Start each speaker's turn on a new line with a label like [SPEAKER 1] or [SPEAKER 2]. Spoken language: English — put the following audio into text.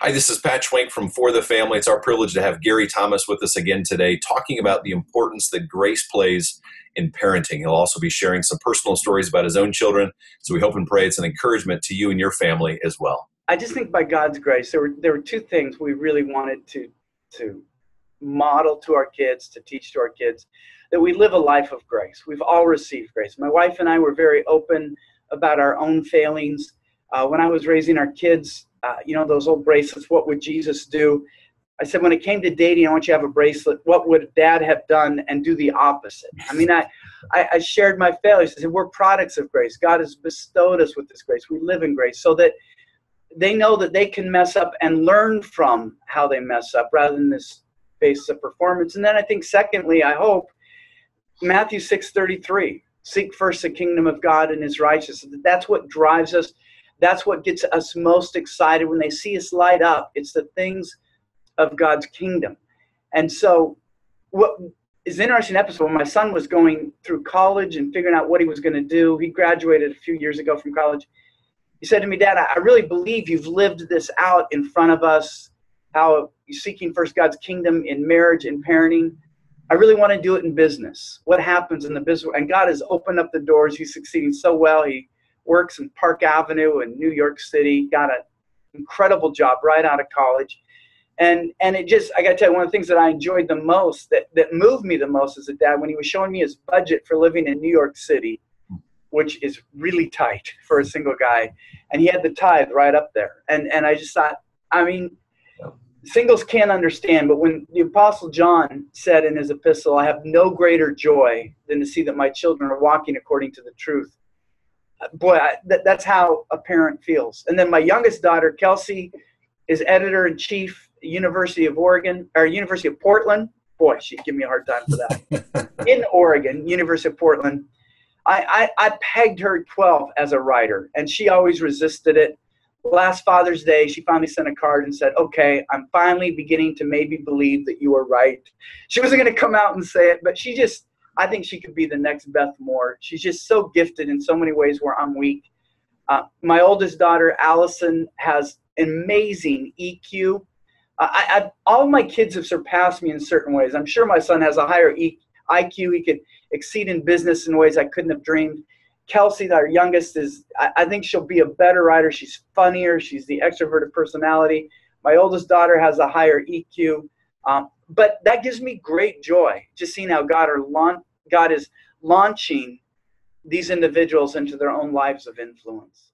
[SPEAKER 1] Hi, this is Pat Schwenk from For the Family. It's our privilege to have Gary Thomas with us again today, talking about the importance that grace plays in parenting. He'll also be sharing some personal stories about his own children. So we hope and pray it's an encouragement to you and your family as well.
[SPEAKER 2] I just think by God's grace, there were two things we really wanted to model to our kids, to teach to our kids, that we live a life of grace. We've all received grace. My wife and I were very open about our own failings. When I was raising our kids, those old bracelets, what would Jesus do? I said, when it came to dating, I want you to have a bracelet. What would dad have done? And do the opposite. I mean, I shared my failures. I said, we're products of grace. God has bestowed us with this grace. We live in grace so that they know that they can mess up and learn from how they mess up rather than this basis of performance. And then I think, secondly, I hope, Matthew 6:33, seek first the kingdom of God and his righteousness. That's what drives us. That's what gets us most excited when they see us light up. It's the things of God's kingdom. And so what is an interesting episode, when my son was going through college and figuring out what he was going to do, he graduated a few years ago from college. He said to me, Dad, I really believe you've lived this out in front of us, how you're seeking first God's kingdom in marriage and parenting. I really want to do it in business. What happens in the business? And God has opened up the doors. He's succeeding so well. He works in Park Avenue in New York City, got an incredible job right out of college. And it just, I got to tell you, one of the things that I enjoyed the most, that moved me the most as a dad, when he was showing me his budget for living in New York City, which is really tight for a single guy. And he had the tithe right up there. And I just thought, I mean, singles can't understand, but when the Apostle John said in his epistle, I have no greater joy than to see that my children are walking according to the truth. Boy, that's how a parent feels. And then my youngest daughter, Kelsey, is editor-in-chief at University of Oregon, or University of Portland. Boy, she'd give me a hard time for that. In Oregon, University of Portland. I pegged her at 12 as a writer, and she always resisted it. Last Father's Day, she finally sent a card and said, okay, I'm finally beginning to maybe believe that you were right. She wasn't going to come out and say it, but I think she could be the next Beth Moore. She's just so gifted in so many ways where I'm weak. My oldest daughter, Allison, has amazing EQ. All of my kids have surpassed me in certain ways. I'm sure my son has a higher IQ. He could exceed in business in ways I couldn't have dreamed. Kelsey, our youngest, I think she'll be a better writer. She's funnier. She's the extroverted personality. My oldest daughter has a higher EQ. But that gives me great joy, just seeing how God is launching these individuals into their own lives of influence.